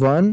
1،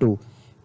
2،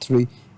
3۔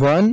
1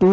2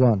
1۔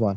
1۔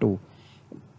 2۔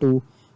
2،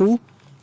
2،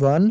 1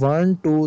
1 2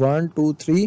1 2 3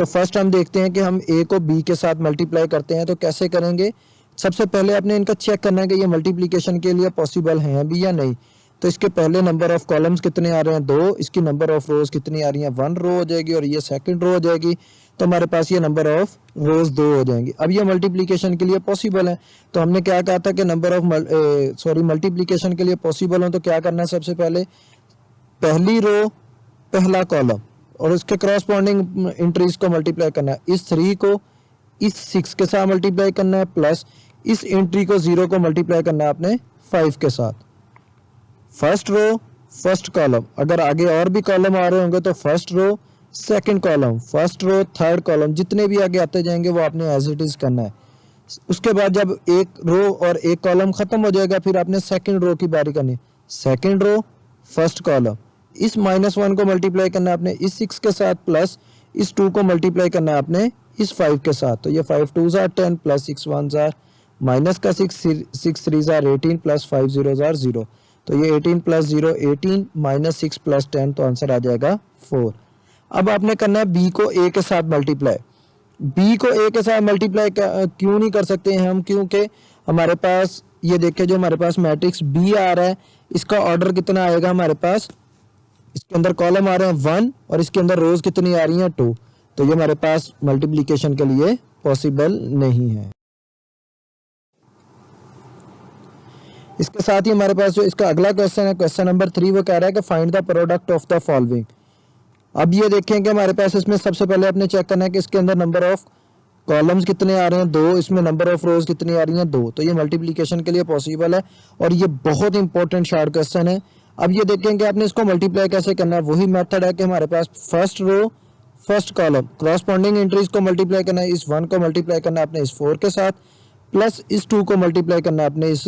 तो फर्स्ट हम देखते हैं कि हम ए को बी के साथ मल्टीप्लाई करते हैं तो कैसे करेंगे। सबसे पहले आपने इनका चेक करना है कि ये मल्टीप्लिकेशन के लिए पॉसिबल हैं भी या नहीं। तो इसके पहले नंबर ऑफ कॉलम्स कितने आ रहे हैं 2, इसकी नंबर ऑफ रोज कितनी आ रही है 1 रो हो जाएगी और ये सेकंड रो हो जाएगी, तो हमारे पास ये नंबर ऑफ रोज 2 हो जाएंगी। अब ये मल्टीप्लिकेशन के लिए पॉसिबल है, तो हमने क्या कहा था कि नंबर ऑफ मल्टीप्लिकेशन के लिए पॉसिबल हो तो क्या करना है, सबसे पहले पहली रो पहला कॉलम और उसके क्रॉसपॉन्डिंग एंट्रीज को मल्टीप्लाई करना है। इस 3 को इस 6 के साथ मल्टीप्लाई करना है, प्लस इस एंट्री को 0 को मल्टीप्लाई करना है आपने 5 के साथ। फर्स्ट रो फर्स्ट कॉलम, अगर आगे और भी कॉलम आ रहे होंगे तो first row second column, first row third column, जितने भी आगे आते जाएंगे वो आपने एज इट इज करना है। उसके बाद जब एक रो और एक कॉलम खत्म हो जाएगा फिर आपने सेकंड रो की बारी करनी है। सेकंड रो फर्स्ट कॉलम, इस -1 को मल्टीप्लाई करना है आपने इस 6 के साथ, प्लस इस 2 को मल्टीप्लाई करना है आपने इस 5 के साथ। तो ये 5 2s are 10 plus 6 1s are minus का 6 3s are 18 plus 5 0s are 0। तो ये 18 प्लस 0 18 माइनस 6 प्लस 10, तो आंसर आ जाएगा 4। अब आपने करना है बी को ए के साथ मल्टीप्लाई। बी को ए के साथ मल्टीप्लाई क्यों नहीं कर सकते हैं हम, क्योंकि हमारे पास ये देखें जो हमारे पास मैट्रिक्स बी आ रहा है इसका ऑर्डर कितना आएगा हमारे पास, इसके अंदर कॉलम आ रहे हैं 1 और इसके अंदर रोज कितनी आ रही हैं 2, तो ये हमारे पास मल्टीप्लिकेशन के लिए पॉसिबल नहीं है। इसके साथ ही हमारे पास जो इसका अगला क्वेश्चन है, क्वेश्चन नंबर 3, वो कह रहा है कि find the product of the following. अब ये देखें कि हमारे पास इसमें सबसे पहले आपने चेक करना है कि इसके अंदर नंबर ऑफ कॉलम्स कितने आ रहे हैं 2, इसमें नंबर ऑफ रोज कितनी आ रही हैं 2, तो ये मल्टीप्लिकेशन के लिए पॉसिबल है और ये बहुत इंपॉर्टेंट शार्ट क्वेश्चन है। अब ये देखें कि आपने इसको मल्टीप्लाई कैसे करना है, वही मेथड है कि हमारे पास first row first column corresponding entries को मल्टीप्लाई करना है, इस 1 को मल्टीप्लाई करना है आपने इस 4 के साथ, प्लस इस 2 को मल्टीप्लाई करना है आपने इस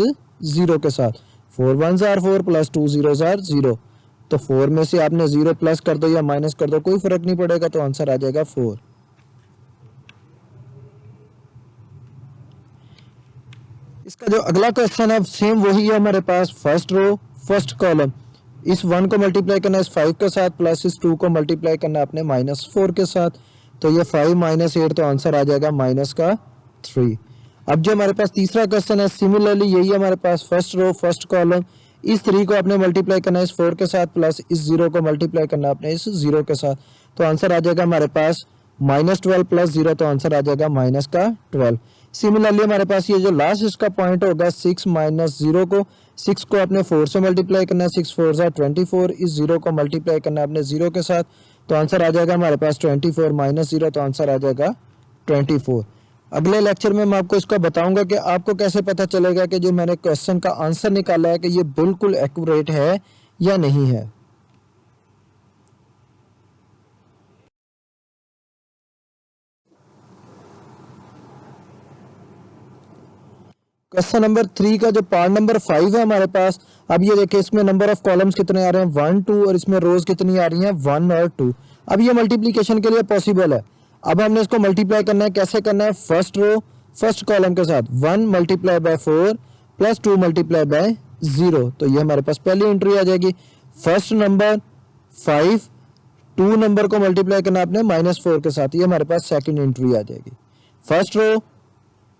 0 के साथ। 4 1s are 4 plus 2 0s are 0, तो 4 में से आपने 0 प्लस कर दो या माइनस कर दो कोई फर्क नहीं पड़ेगा, तो आंसर आ जाएगा 4। इसका जो अगला क्वेश्चन है सेम वही है हमारे पास, फर्स्ट रो फर्स्ट कॉलम, इस 1 को मल्टीप्लाई करना है इस 5 के साथ, प्लस इस 2 को मल्टीप्लाई करना है अपने -4 के साथ, तो ये 5 - 8, तो आंसर आ जाएगा -3। अब जो हमारे पास तीसरा क्वेश्चन है सिमिलरली यही है हमारे पास, फर्स्ट रो फर्स्ट कॉलम, इस 3 को आपने मल्टीप्लाई करना है इस 4 के साथ, प्लस इस 0 को मल्टीप्लाई करना है अपने इस 0 के साथ, तो आंसर आ जाएगा हमारे पास -12 प्लस 0, तो आंसर आ जाएगा -12। सिमिलरली हमारे पास ये जो लास्ट इसका पॉइंट होगा 6 - 0 को 6 को आपने 4 से मल्टीप्लाई करना है, 6 4s are 24, इस 0 को मल्टीप्लाई करना है अपने 0 के साथ, तो आंसर आ जाएगा हमारे पास 24 - 0, तो आंसर आ जाएगा 24। अगले लेक्चर में मैं आपको इसका बताऊंगा कि आपको कैसे पता चलेगा कि जो मैंने क्वेश्चन का आंसर निकाला है कि ये बिल्कुल एक्यूरेट है या नहीं है। क्वेश्चन नंबर 3 का जो पार्ट नंबर 5 है हमारे पास, अब ये देखिए इसमें नंबर ऑफ कॉलम्स कितने आ रहे हैं 1 2 और इसमें रोज कितनी आ रही हैं 1 और 2। अब ये मल्टीप्लिकेशन के लिए पॉसिबल है। अब हमने इसको मल्टीप्लाई करना है, कैसे करना है, फर्स्ट रो फर्स्ट कॉलम के साथ 1 × 4 प्लस 2 × 0, तो ये हमारे पास पहली एंट्री आ जाएगी। फर्स्ट नंबर 5 2 नंबर को मल्टीप्लाई करना आपने -4 के साथ, ये हमारे पास सेकंड एंट्री आ जाएगी। First row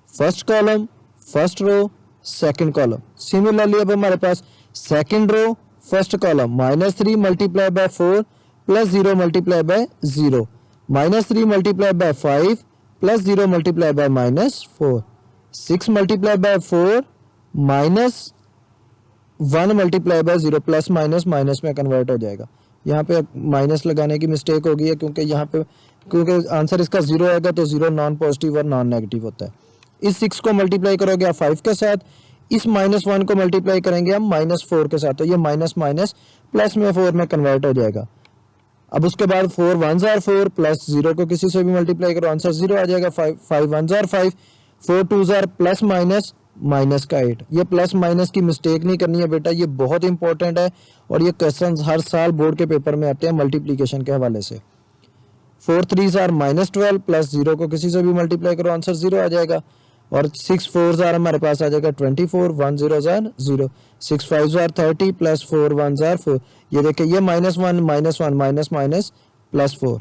first column first row second column. Similarly अब हमारे पास second row first column -3 × 4 plus 0 × 0, -3 × 5 plus 0 × -4, 6 × 4 minus 1 × 0, plus minus minus में कन्वर्ट हो जाएगा। यहाँ पे माइनस लगाने की मिस्टेक हो गई है क्योंकि यहाँ पे क्योंकि आंसर इसका 0 आएगा तो 0 नॉन पॉजिटिव और नॉन नेगेटिव होता है। इस 6 को मल्टीप्लाई करोगे आप 5 के साथ, इस -1 को मल्टीप्लाई करेंगे हम -4 के साथ, तो ये माइनस माइनस प्लस में 4 में कन्वर्ट हो जाएगा। अब उसके बाद 4 1s are 4 प्लस 0 को किसी से भी मल्टीप्लाई करो आंसर 0 आ जाएगा। 5 1s are 5 4 2s are plus minus minus का 8। ये प्लस माइनस की मिस्टेक नहीं करनी है बेटा, ये बहुत इंपॉर्टेंट है और ये क्वेश्चन हर साल बोर्ड के पेपर में आते हैं मल्टीप्लिकेशन के हवाले से। 4 3s are -12 प्लस 0 को किसी से भी मल्टीप्लाई करो आंसर 0 आ जाएगा। और 6 4s are हमारे पास आ जाएगा 24, 1 0s are 0, 6 5s are 30 plus 4 1s are 4। ये देखिए ये -1 -1 माइनस माइनस प्लस 4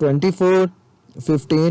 24 15.